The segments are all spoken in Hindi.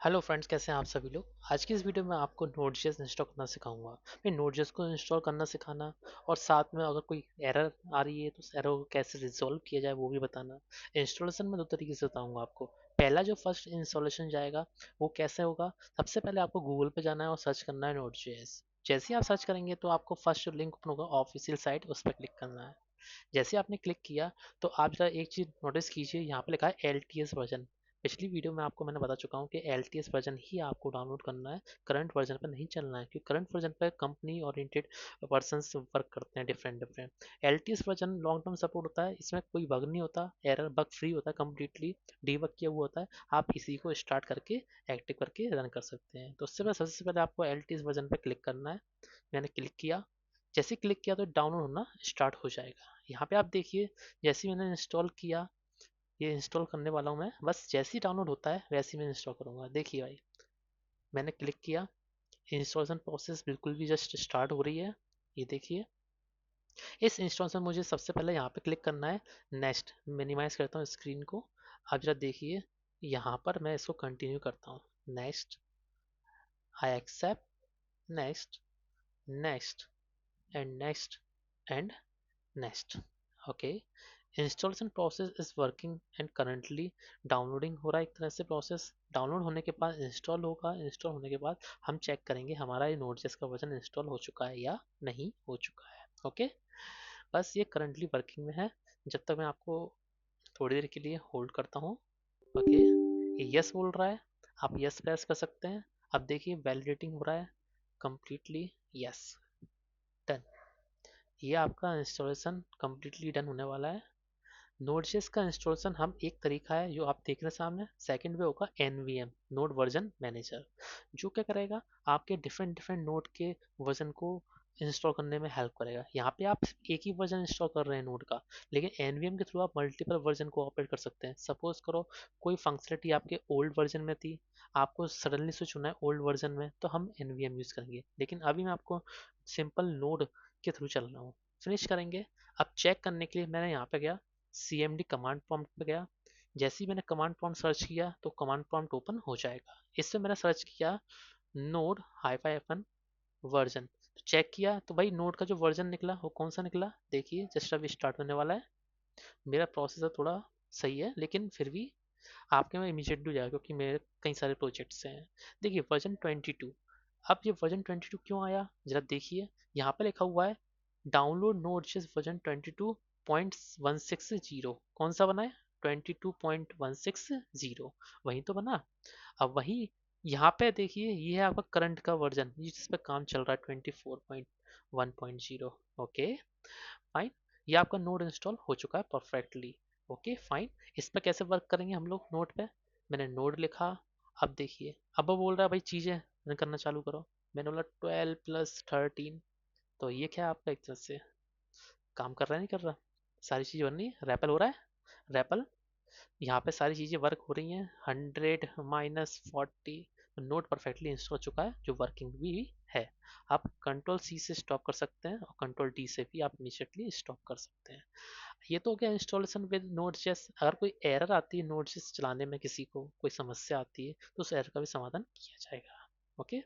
हेलो फ्रेंड्स, कैसे हैं आप सभी लोग। आज की इस वीडियो में आपको नोड.जेएस इंस्टॉल करना सिखाऊंगा। मैं नोड.जेएस को इंस्टॉल करना सिखाना और साथ में अगर कोई एरर आ रही है तो उस एरर को कैसे रिजॉल्व किया जाए वो भी बताना। इंस्टॉलेशन में दो तरीके से बताऊंगा आपको। पहला जो फर्स्ट इंस्टॉलेशन जाएगा वो कैसे होगा। सबसे पहले आपको गूगल पे जाना है और सर्च करना है नोड.जेएस। जैसे ही आप सर्च करेंगे तो आपको फर्स्ट जो लिंक ओपन होगा ऑफिशियल साइट, उस पर क्लिक करना है। जैसे आपने क्लिक किया तो आप जरा एक चीज़ नोटिस कीजिए, यहाँ पे लिखा है एल वर्जन। पिछली वीडियो में आपको मैंने बता चुका हूँ कि एल वर्जन ही आपको डाउनलोड करना है, करंट वर्जन पर नहीं चलना है, क्योंकि करंट वर्जन पर कंपनी ओरिएंटेड पर्सन वर्क करते हैं different different. L version long term support होता है, इसमें कोई बग नहीं होता, एरर बग फ्री होता है, कम्प्लीटली डीबग किया हुआ होता है। आप इसी को स्टार्ट करके एक्टिव करके रन कर सकते हैं। तो उससे पहले सबसे पहले आपको एल वर्जन पर क्लिक करना है। मैंने क्लिक किया। जैसे क्लिक किया तो डाउनलोड होना स्टार्ट हो जाएगा। यहाँ पे आप देखिए, जैसे ही मैंने इंस्टॉल किया, ये इंस्टॉल करने वाला हूँ मैं, बस जैसे ही डाउनलोड होता है वैसे ही मैं इंस्टॉल करूँगा। देखिए भाई, मैंने क्लिक किया, इंस्टॉलेशन प्रोसेस बिल्कुल भी जस्ट स्टार्ट हो रही है। ये देखिए, इस इंस्टॉलेशन में मुझे सबसे पहले यहाँ पे क्लिक करना है। नेक्स्ट, मिनिमाइज करता हूँ स्क्रीन को। अब जरा देखिए, यहाँ पर मैं इसको कंटिन्यू करता हूँ। Next, I accept, next, next and next and next. Okay, installation process is working and currently downloading हो रहा है। एक तरह से प्रोसेस डाउनलोड होने के बाद इंस्टॉल होगा। इंस्टॉल होने के बाद हम चेक करेंगे हमारा ये नोड.जेएस का वर्जन इंस्टॉल हो चुका है या नहीं हो चुका है। ओके, बस ये करंटली वर्किंग में है। जब तक मैं आपको थोड़ी देर के लिए होल्ड करता हूँ। ओके, ये यस बोल रहा है, आप यस प्रेस कर सकते हैं। अब देखिए वैलिडेटिंग हो रहा है कंप्लीटली। Yes, done. ये आपका इंस्टॉलेशन कंप्लीटली डन होने वाला है। नोड.जेएस का इंस्टॉलेशन हम एक तरीका है जो आप देख रहे हैं सामने। सेकंड वे होगा एनवीएम, नोड वर्जन मैनेजर, जो क्या करेगा, आपके डिफरेंट डिफरेंट नोड के वर्जन को इंस्टॉल करने में हेल्प करेगा। यहाँ पे आप एक ही वर्जन इंस्टॉल कर रहे हैं नोड का, लेकिन एनवीएम के थ्रू आप मल्टीपल वर्जन को ऑपरेट कर सकते हैं। सपोज करो कोई फंक्शनलिटी आपके ओल्ड वर्जन में थी, आपको सडनली स्विच होना है ओल्ड वर्जन में, तो हम एनवीएम यूज करेंगे। लेकिन अभी मैं आपको सिंपल नोड के थ्रू चल रहा हूँ। फिनिश करेंगे। अब चेक करने के लिए मैंने यहाँ पे गया, cmd कमांड प्रॉम्प्ट पे गया। जैसे ही मैंने कमांड प्रॉम्प्ट सर्च किया तो कमांड प्रॉम्प्ट ओपन हो जाएगा। इससे मैंने सर्च किया नोड हाईफाई एफएन वर्जन, चेक किया तो भाई नोड का जो वर्जन निकला वो कौन सा निकला, देखिए जस्ट अभी स्टार्ट होने वाला है। मेरा प्रोसेसर थोड़ा सही है लेकिन फिर भी आपके में इमीडिएटली हो जाएगा, क्योंकि मेरे कई सारे प्रोजेक्ट्स हैं। देखिए वर्जन 22। अब ये वर्जन 22 क्यों आया, जरा देखिए, यहाँ पे लिखा हुआ है डाउनलोड नोड.js वर्जन 22.160। कौन सा बना है, 22.160, वही तो बना। अब वही यहाँ पे देखिए, ये है आपका करंट का वर्जन जिस पे काम चल रहा है 24.1.0। ओके फाइन, ये आपका नोड इंस्टॉल हो चुका है परफेक्टली। ओके फाइन, इस पर कैसे वर्क करेंगे हम लोग नोड पे। मैंने नोड लिखा। अब देखिए, अब वो बोल रहा है भाई चीज़ें रन करना चालू करो। मैंने बोला 12+13, तो ये क्या है आपका एक तरह से काम कर रहा है, नहीं कर रहा, सारी चीज़ बन रही है, रैपल हो रहा है, रैपल। यहाँ पे सारी चीज़ें वर्क हो रही हैं। 100-40 नोट परफेक्टली इंस्टॉल हो चुका है, जो वर्किंग भी है। आप कंट्रोल C से स्टॉप कर सकते हैं और कंट्रोल D से भी आप इमीडिएटली स्टॉप कर सकते हैं। ये तो हो गया इंस्टॉलेशन विद नोड.जेएस। अगर कोई एरर आती है नोड.जेएस चलाने में, किसी को कोई समस्या आती है तो उस एरर का भी समाधान किया जाएगा। ओके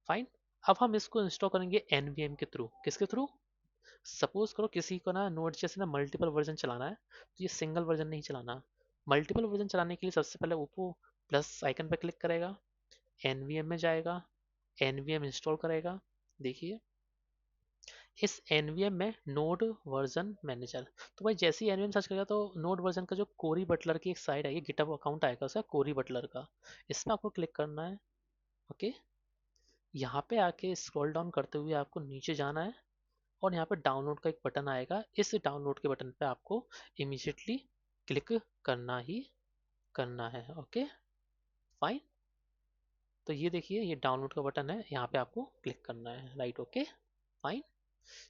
फाइन, अब हम इसको इंस्टॉल करेंगे एनवीएम के थ्रू। किसके थ्रू, सपोज करो किसी को ना नोड.जेएस ना मल्टीपल वर्जन चलाना है, तो ये सिंगल वर्जन नहीं चलाना। मल्टीपल वर्जन चलाने के लिए सबसे पहले ओप्पो प्लस आइकन पर क्लिक करेगा, एनवीएम में जाएगा, एनवीएम इंस्टॉल करेगा। देखिए, इस एनवीएम में नोड वर्जन मैनेजर, तो भाई जैसे ही एनवीएम सर्च करेगा तो नोड वर्जन का जो कोरी बटलर की एक साइड है, ये गिटहब अकाउंट आएगा उसका, कोरी बटलर का, इसमें आपको क्लिक करना है। ओके, यहाँ पे आके स्क्रॉल डाउन करते हुए आपको नीचे जाना है और यहाँ पे डाउनलोड का एक बटन आएगा। इस डाउनलोड के बटन पे आपको इमीडिएटली क्लिक करना ही करना है। ओके फाइन, तो ये देखिए ये डाउनलोड का बटन है, यहाँ पे आपको क्लिक करना है, राइट। ओके फाइन,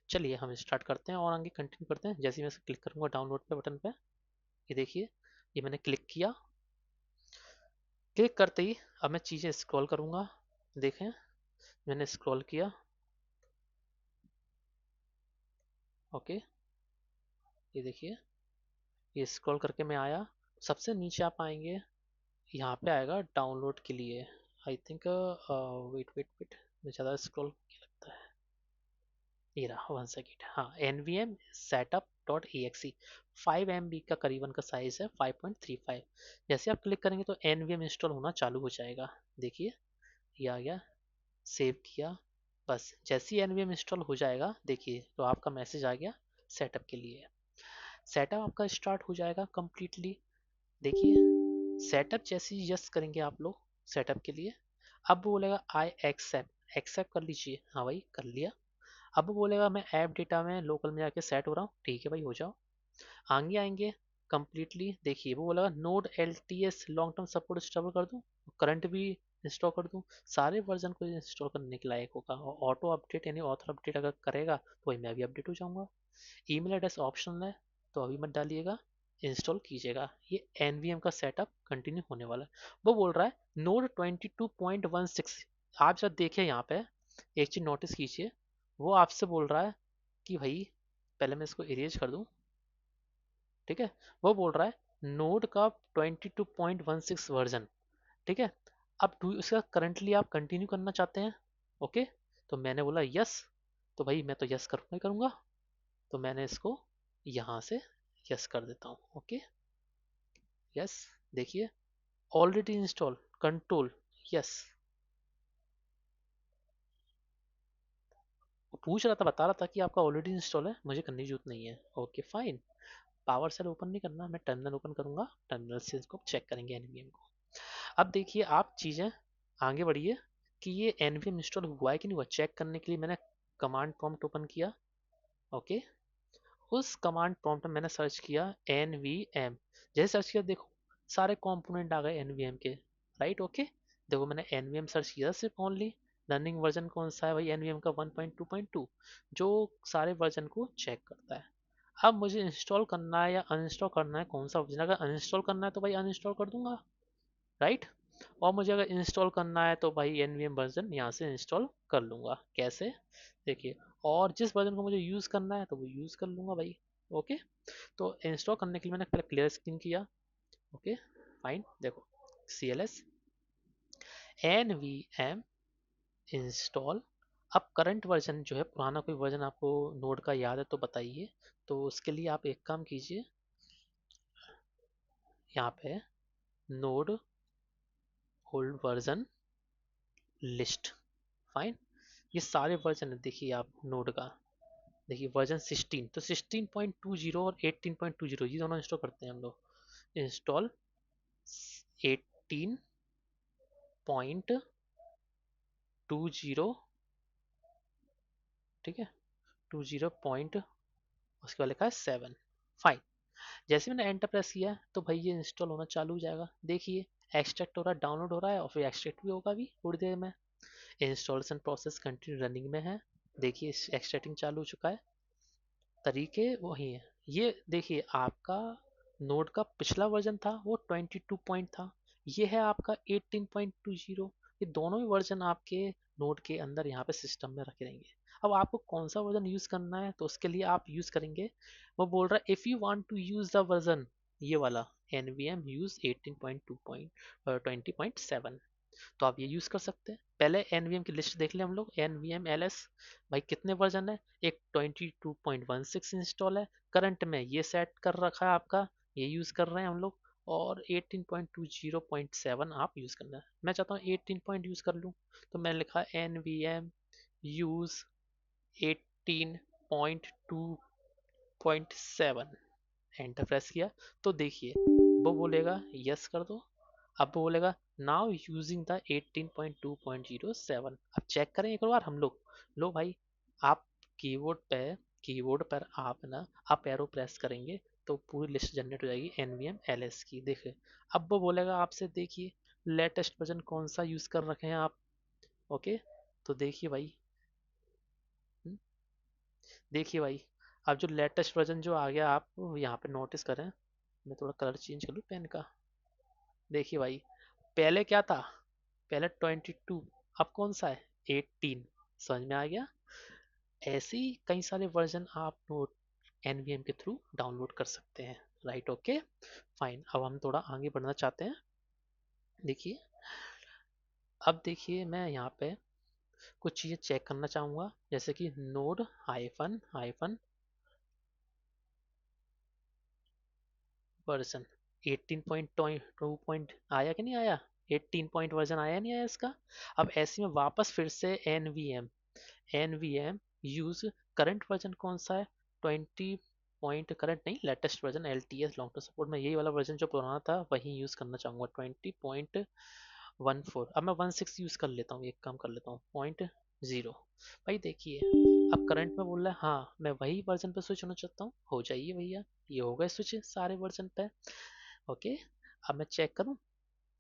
चलिए हम स्टार्ट करते हैं और आगे कंटिन्यू करते हैं। जैसे ही मैं क्लिक करूंगा डाउनलोड पे बटन पे, ये देखिए, ये मैंने क्लिक किया। क्लिक करते ही अब मैं चीज़ें स्क्रॉल करूंगा। देखें, मैंने स्क्रॉल किया। ओके, ये देखिए, ये स्क्रॉल करके मैं आया। सबसे नीचे आप आएंगे, यहाँ पे आएगा डाउनलोड के लिए। I think wait wait wait, मुझे ज़्यादा स्क्रॉल लगता है। ये रहा, 1 सेकेंड। हाँ, nvm setup dot exe, 5 MB का करीबन का साइज है, 5.35। जैसे आप क्लिक करेंगे तो nvm इंस्टॉल होना चालू हो जाएगा। देखिए, ये आ गया, सेव किया। बस जैसे ही nvm इंस्टॉल हो जाएगा, देखिए तो आपका मैसेज आ गया सेटअप के लिए। सेटअप आपका स्टार्ट हो जाएगा कंप्लीटली। देखिए, सेटअप जैसे ही यस करेंगे आप लोग सेटअप के लिए, अब बोलेगा आई एक्सेप्ट, एक्सेप्ट कर लीजिए। हाँ भाई, कर लिया। अब वो बोलेगा मैं ऐप डेटा में लोकल में जाके सेट हो रहा हूँ, ठीक है भाई, हो जाओ। आगे आएंगे कंप्लीटली। देखिए वो बोलेगा node L T S long term support install कर दूँ, करंट भी इंस्टॉल कर दूँ, सारे वर्जन को इंस्टॉल करने के लायक होगा। और ऑटो अपडेट यानी ऑथर अपडेट अगर करेगा तो वही मैं भी अपडेट हो जाऊंगा। ईमेल एड्रेस ऑप्शनल है, तो अभी मत डालिएगा, इंस्टॉल कीजिएगा। ये एनवीएम का सेटअप कंटिन्यू होने वाला है। वो बोल रहा है नोड 22.16। आप जब देखिए यहाँ पे एक चीज नोटिस कीजिए, वो आपसे बोल रहा है कि भाई, पहले मैं इसको इरेज कर दूं, ठीक है। वो बोल रहा है नोड का 22.16 वर्जन, ठीक है। अब उसका करंटली आप कंटिन्यू करना चाहते हैं, ओके। तो मैंने बोला यस, तो भाई मैं तो यस करूंगा ही करूंगा। तो मैंने इसको यहाँ से यस कर देता हूँ, ओके। यस, देखिए, ऑलरेडी इंस्टॉल, कंट्रोल, यस। वो पूछ रहा था, बता रहा था कि आपका ऑलरेडी इंस्टॉल है, मुझे करने की जरूरत नहीं है, okay fine. PowerShell open नहीं करना, मैं टर्मिनल ओपन करूंगा, टर्मिनल से इसको चेक करेंगे एनवीएम को। अब देखिए आप चीजें आगे बढ़िए कि ये एनवीएम इंस्टॉल हुआ है कि नहीं हुआ, चेक करने के लिए मैंने कमांड प्रॉम्प्ट ओपन किया, ओके। उस कमांड प्रॉम्प्ट में मैंने सर्च किया nvm। जैसे सर्च किया, देखो सारे कंपोनेंट आ गए nvm के, राइट, ओके। देखो मैंने nvm सर्च किया सिर्फ ओनली, रनिंग वर्जन कौन सा है भाई nvm का, 1.2.2, जो सारे वर्जन को चेक करता है। अब मुझे इंस्टॉल करना है या अनइंस्टॉल करना है, कौन सा वर्जन, अगर अनइंस्टॉल करना है तो भाई अनइंस्टॉल कर दूंगा, राइट। और मुझे अगर इंस्टॉल करना है तो भाई nvm वर्जन यहाँ से इंस्टॉल कर लूंगा। कैसे, देखिए, और जिस वर्जन को मुझे यूज़ करना है तो वो यूज़ कर लूंगा भाई, ओके। तो इंस्टॉल करने के लिए मैंने पहले क्लियर स्क्रीन किया, ओके फाइन। देखो cls nvm इंस्टॉल। अब करंट वर्जन जो है, पुराना कोई वर्जन आपको नोड का याद है तो बताइए। तो उसके लिए आप एक काम कीजिए, यहाँ पे node old version list, fine. ये सारे वर्जन है, देखिए आप नोड का, देखिए वर्जन 16, तो 16.20 और 18.20 ये दोनों इंस्टॉल करते हैं हम लोग। इंस्टॉल 18.20, ठीक है, 20 उसके बाद लिखा है 7, फाइन। जैसे मैंने एंटर प्रेस किया तो भाई ये इंस्टॉल होना चालू हो जाएगा। देखिए एक्सट्रैक्ट हो रहा है, डाउनलोड हो रहा है, और फिर एक्सट्रैक्ट भी होगा अभी थोड़ी देर में। इंस्टॉलेशन प्रोसेस कंटिन्यू रनिंग में है। देखिए एक्सट्रैक्टिंग चालू हो चुका है, तरीके वही है। ये देखिए आपका नोड का पिछला वर्जन था वो 22 पॉइंट था, ये है आपका 18.20। ये दोनों ही वर्जन आपके नोड के अंदर यहाँ पे सिस्टम में रखे रहेंगे। अब आपको कौन सा वर्जन यूज करना है, तो उसके लिए आप यूज करेंगे, वो बोल रहा है if you want to use the version, ये वाला nvm यूज 18.2.20.7, तो आप ये यूज कर सकते हैं। पहले एनवीएम की लिस्ट देख लें हम लोग, एनवीएम एलएस, भाई कितने वर्जन है, एक 22.16 इंस्टॉल है, करंट में ये सेट कर रखा है आपका, ये यूज कर रहे हैं हम लोग। और 18.20.7 आप यूज करना है, मैं चाहता हूँ 18 पॉइंट यूज कर लूँ, तो मैंने लिखा nvm यूज 18.2.7, एंटर प्रेस किया। तो देखिए वो बोलेगा यस कर दो। अब वो बोलेगा नाउ यूजिंग द 18.2.07। अब चेक करें एक बार हम लोग, लो भाई, आप कीबोर्ड पे, कीबोर्ड पर आप ना अप एरो प्रेस करेंगे तो पूरी लिस्ट जनरेट हो जाएगी nvm ls की। देखिए अब वो बोलेगा आपसे, देखिए लेटेस्ट वर्जन कौन सा यूज कर रखे हैं आप, ओके। तो देखिए भाई, हम्म, देखिए भाई, अब जो लेटेस्ट वर्जन जो आ गया आप यहाँ पे नोटिस करें, मैं थोड़ा कलर चेंज कर लूँ पेन का। देखिए भाई, पहले क्या था, पहले 22, अब कौन सा है, 18। समझ में आ गया। ऐसे ही कई सारे वर्जन आप नोट एनवीएम के थ्रू डाउनलोड कर सकते हैं, राइट, ओके फाइन। अब हम थोड़ा आगे बढ़ना चाहते हैं, देखिए, अब देखिए मैं यहाँ पे कुछ चीज़ें चेक करना चाहूँगा, जैसे कि node hyphen hyphen version 18.2 point आया कि नहीं आया, 18 पॉइंट वर्जन आया नहीं आया इसका। अब ऐसे में वापस फिर से N V M use current version कौन सा है, 20 पॉइंट करंट नहीं, latest version LTS long term support में यही वाला वर्जन जो पुराना था वही यूज करना चाहूंगा, 20.14। अब मैं 16 यूज कर लेता हूँ, एक काम कर लेता हूँ, 0.0। भाई देखिए, अब करंट में बोल रहा है, हाँ मैं वही वर्जन पे स्विच होना चाहता हूँ, हो जाइए भैया, ये हो गए स्विच सारे वर्जन पे। ओके, अब मैं चेक करूँ,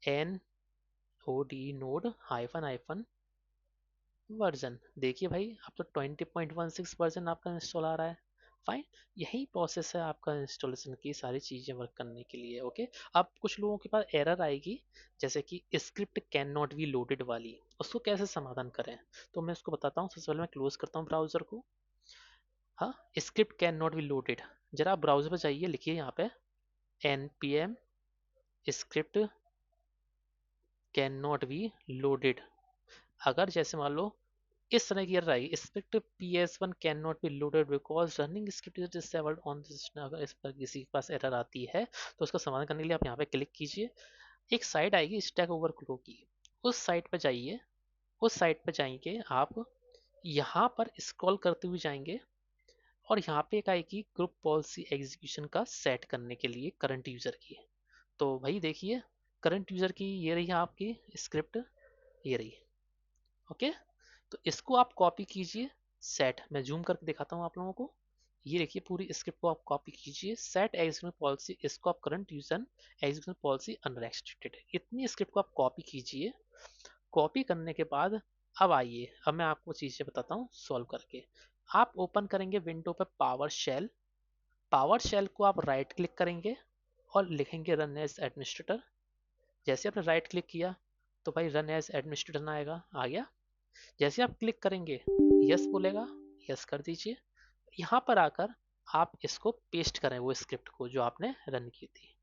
N O D node hyphen hyphen version, देखिए भाई अब तो 20.16 वर्जन आपका इंस्टॉल आ रहा है। फाइन, यही प्रोसेस है आपका इंस्टॉलेशन की सारी चीज़ें वर्क करने के लिए। ओके, अब कुछ लोगों के पास एरर आएगी, जैसे कि script can not be loaded वाली, उसको कैसे समाधान करें, तो मैं उसको बताता हूँ। सबसे पहले मैं क्लोज करता हूँ ब्राउजर को। हाँ, script can not be loaded, जरा आप ब्राउजर पर जाइए, लिखिए यहाँ पे npm script can not be loaded. अगर जैसे मान लो इस तरह की एरर आएगी, script PS1 can not be loaded because running script is disabled on this system. अगर इस पर किसी के पास एरर आती है तो उसका समाधान करने के लिए आप यहाँ पे क्लिक कीजिए, एक साइट आएगी स्टैक ओवरफ्लो की, उस साइट पे जाइए। उस साइट पे जाएंगे आप, यहाँ पर स्क्रॉल करते हुए जाएंगे और यहाँ पे एक आएगी ग्रुप पॉलिसी एग्जीक्यूशन का सेट करने के लिए करंट यूजर की। तो भाई देखिए, करंट यूजर की ये रही आपकी स्क्रिप्ट, ये रही। ओके, तो इसको आप कॉपी कीजिए, सेट, मैं जूम करके दिखाता हूँ आप लोगों को। ये देखिए पूरी स्क्रिप्ट को आप कॉपी कीजिए, सेट एग्जीक्यूशन पॉलिसी, इसको आप current user execution policy unrestricted, इतनी स्क्रिप्ट को आप कॉपी कीजिए। कॉपी करने के बाद अब आइए, अब मैं आपको चीजें बताता हूँ सॉल्व करके। आप ओपन करेंगे विंडो पे पावर शेल, पावर शेल को आप राइट क्लिक करेंगे और लिखेंगे रन एज एडमिनिस्ट्रेटर। जैसे आपने राइट क्लिक किया तो भाई रन एज एडमिनिस्ट्रेटर आएगा, आ गया। जैसे आप क्लिक करेंगे, यस बोलेगा, यस कर दीजिए। यहाँ पर आकर आप इसको पेस्ट करें, वो स्क्रिप्ट को जो आपने रन की थी।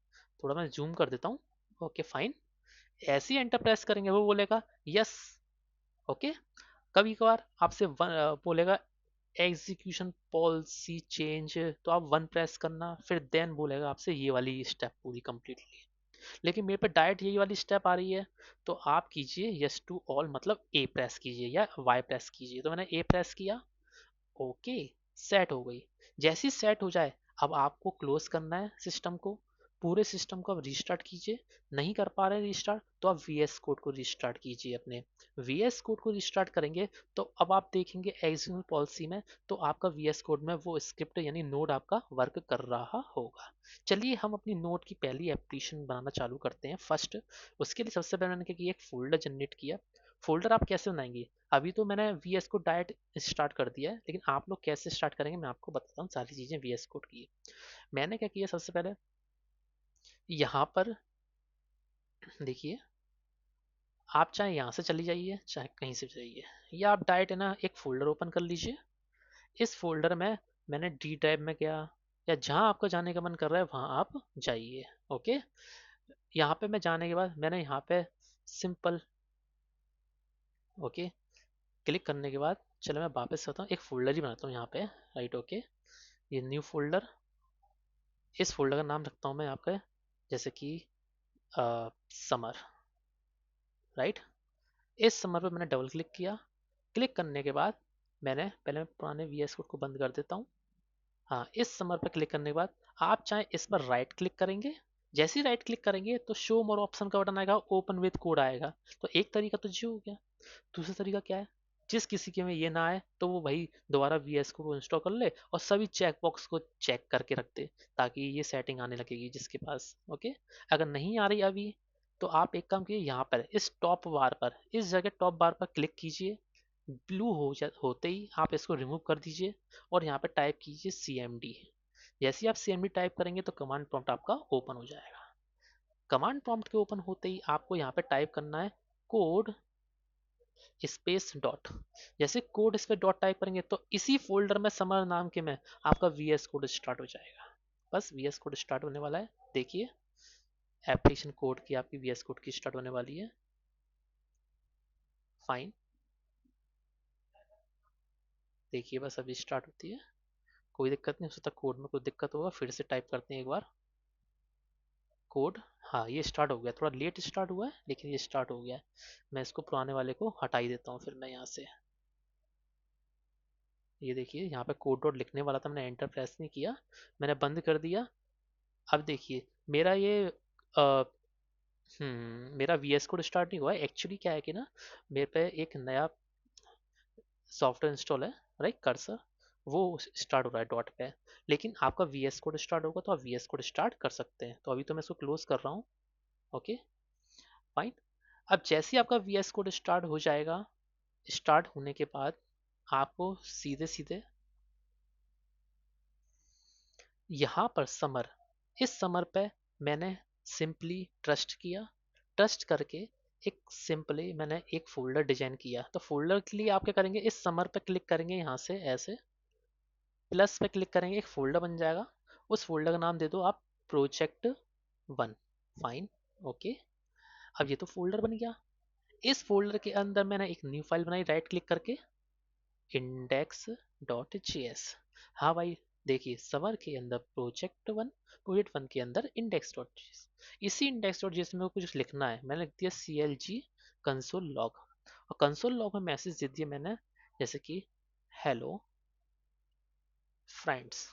थोड़ा मैं जूम कर देता हूँ। ओके फाइन, ऐसे ही एंटर प्रेस करेंगे, वो बोलेगा यस। ओके, कभी कभार आपसे बोलेगा एग्जीक्यूशन पॉलिसी चेंज, तो आप 1 प्रेस करना, फिर देन बोलेगा आपसे ये वाली स्टेप पूरी कंप्लीटली। लेकिन मेरे पे डायरेक्ट यही वाली स्टेप आ रही है, तो आप कीजिए यस टू ऑल, मतलब ए प्रेस कीजिए या वाई प्रेस कीजिए। तो मैंने ए प्रेस किया, ओके, सेट हो गई। जैसे ही सेट हो जाए, अब आपको क्लोज करना है सिस्टम को, पूरे सिस्टम को अब रिस्टार्ट कीजिए। नहीं कर पा रहे रिस्टार्ट तो आप VS कोड को रिस्टार्ट कीजिए अपने। VS कोड को रिस्टार्ट करेंगे तो अब आप देखेंगे एग्जीक्यूशन पॉलिसी में, तो आपका VS कोड में वो स्क्रिप्ट यानी नोड आपका वर्क कर रहा होगा। चलिए हम अपनी नोड की पहली एप्लीकेशन बनाना चालू करते हैं फर्स्ट। उसके लिए सबसे पहले मैंने क्या किया, एक फोल्डर जनरेट किया। फोल्डर आप कैसे बनाएंगे, अभी तो मैंने VS को डायरेक्ट स्टार्ट कर दिया है, लेकिन आप लोग कैसे स्टार्ट करेंगे मैं आपको बताता हूँ सारी चीज़ें VS कोड की। मैंने क्या किया, सबसे पहले यहाँ पर देखिए, आप चाहे यहाँ से चली जाइए चाहे कहीं से जाइए, या आप डायरेक्ट है ना एक फोल्डर ओपन कर लीजिए। इस फोल्डर में मैंने डी ड्राइव में गया, या जहाँ आपको जाने का मन कर रहा है वहाँ आप जाइए। ओके, यहाँ पे मैं जाने के बाद मैंने यहाँ पे सिंपल, ओके, क्लिक करने के बाद चलो मैं वापस आता हूँ, एक फोल्डर ही बनाता हूँ यहाँ पे। राइट, ओके, ये न्यू फोल्डर, इस फोल्डर का नाम रखता हूँ मैं आपका, जैसे कि समर। राइट, इस समर पे मैंने डबल क्लिक किया। क्लिक करने के बाद मैंने पहले मैं पुराने VS कोड को बंद कर देता हूँ। हाँ, इस समर पे क्लिक करने के बाद आप चाहे इस पर राइट क्लिक करेंगे, जैसे ही राइट क्लिक करेंगे तो शो मोर ऑप्शन का बटन आएगा, ओपन विद कोड आएगा। तो एक तरीका तो जी हो गया। दूसरा तरीका क्या है, जिस किसी के में ये ना आए तो वो भाई दोबारा VS को इंस्टॉल कर ले और सभी चेक बॉक्स को चेक करके रख दे, ताकि ये सेटिंग आने लगेगी जिसके पास। ओके, अगर नहीं आ रही अभी तो आप एक काम कीजिए, यहाँ पर इस टॉप बार पर, इस जगह टॉप बार पर क्लिक कीजिए, ब्लू होते ही आप इसको रिमूव कर दीजिए और यहाँ पे टाइप कीजिए CMD। जैसे ही आप CMD टाइप करेंगे तो कमांड प्रॉम्प्ट आपका ओपन हो जाएगा। कमांड प्रॉम्प्ट के ओपन होते ही आपको यहाँ पे टाइप करना है कोड स्पेस डॉट। जैसे कोड इस पे डॉट टाइप करेंगे तो इसी फोल्डर में समर नाम के में आपका VS कोड स्टार्ट हो जाएगा। बस VS कोड स्टार्ट होने वाला है, देखिए एप्लीकेशन कोड की आपकी वीएस कोड की स्टार्ट होने वाली है। फाइन, देखिए बस अभी स्टार्ट होती है, कोई दिक्कत नहीं। हो सकता कोड में कोई दिक्कत होगा, फिर से टाइप करते हैं एक बार कोड। हाँ ये स्टार्ट हो गया, थोड़ा लेट स्टार्ट हुआ है लेकिन ये स्टार्ट हो गया है। मैं इसको पुराने वाले को हटा ही देता हूँ फिर मैं यहाँ से। ये देखिए यहाँ पे कोड डॉट लिखने वाला था, मैंने एंटर प्रेस नहीं किया, मैंने बंद कर दिया। अब देखिए मेरा ये मेरा वीएस कोड स्टार्ट नहीं हुआ है। एक्चुअली क्या है कि ना, मेरे पे एक नया सॉफ्टवेयर इंस्टॉल है, राइट कर्सर, वो स्टार्ट हो रहा है डॉट पे। लेकिन आपका वीएस कोड स्टार्ट होगा तो आप वीएस कोड स्टार्ट कर सकते हैं। तो अभी तो मैं इसको क्लोज कर रहा हूँ। Okay fine. अब जैसे ही आपका वीएस कोड स्टार्ट हो जाएगा, स्टार्ट होने के बाद आपको सीधे सीधे यहाँ पर समर, इस समर पे मैंने सिंपली ट्रस्ट किया। ट्रस्ट करके एक सिंपली मैंने एक फोल्डर डिजाइन किया। तो फोल्डर के लिए आप क्या करेंगे, इस समर पे क्लिक करेंगे, यहाँ से ऐसे प्लस पे क्लिक करेंगे, एक फोल्डर बन जाएगा। उस फोल्डर का नाम दे दो आप प्रोजेक्ट वन। Fine, okay. अब ये तो फोल्डर बन गया। इस फोल्डर के अंदर मैंने एक न्यू फाइल बनाई, राइट क्लिक करके इंडेक्स डॉट जेएस। हाँ भाई, देखिए समर के अंदर प्रोजेक्ट वन, प्रोजेक्ट वन के अंदर इंडेक्स डॉट जेएस। इसी इंडेक्स डॉट जेएस में कुछ लिखना है, मैंने लिख दिया CLG कंसोल लॉग। और कंसोल लॉग में मैसेज दे दिया मैंने, जैसे कि हेलो फ्रेंड्स।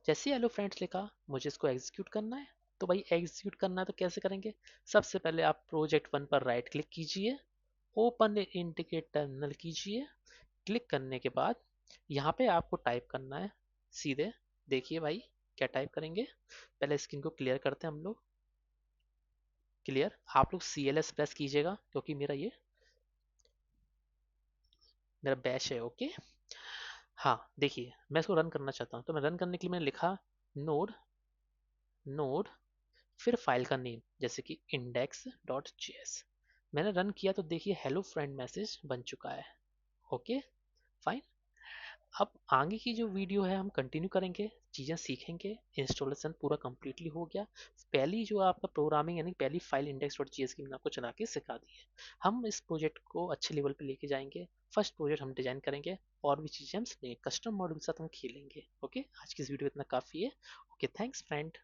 जैसे हेलो फ्रेंड्स लिखा, मुझे इसको एग्जीक्यूट करना है। तो भाई एग्जीक्यूट करना है तो कैसे करेंगे, सबसे पहले आप प्रोजेक्ट वन पर राइट क्लिक कीजिए, ओपन इंटीग्रेट टर्मिनल कीजिए। क्लिक करने के बाद यहाँ पे आपको टाइप करना है सीधे, देखिए भाई क्या टाइप करेंगे। पहले स्क्रीन को क्लियर करते हैं हम लोग। क्लियर, आप लोग CLS प्रेस कीजिएगा क्योंकि मेरा ये मेरा बैश है। ओके हाँ देखिए मैं इसको रन करना चाहता हूँ, तो मैं रन करने के लिए मैंने लिखा नोड, नोड फिर फाइल का नेम जैसे कि इंडेक्स डॉट जेएस। मैंने रन किया तो देखिए हेलो फ्रेंड मैसेज बन चुका है। Okay fine. अब आगे की जो वीडियो है हम कंटिन्यू करेंगे, चीज़ें सीखेंगे। इंस्टॉलेशन पूरा कंप्लीटली हो गया। पहली जो आपका प्रोग्रामिंग यानी पहली फाइल इंडेक्स डॉट जीएस की मैंने आपको चला के सिखा दी है। हम इस प्रोजेक्ट को अच्छे लेवल पे लेके जाएंगे। फर्स्ट प्रोजेक्ट हम डिजाइन करेंगे, और भी चीज़ें हम सीखेंगे, कस्टम मॉड्यूल के साथ हम खेलेंगे। ओके आज की इस वीडियो इतना काफ़ी है। Okay thanks friend.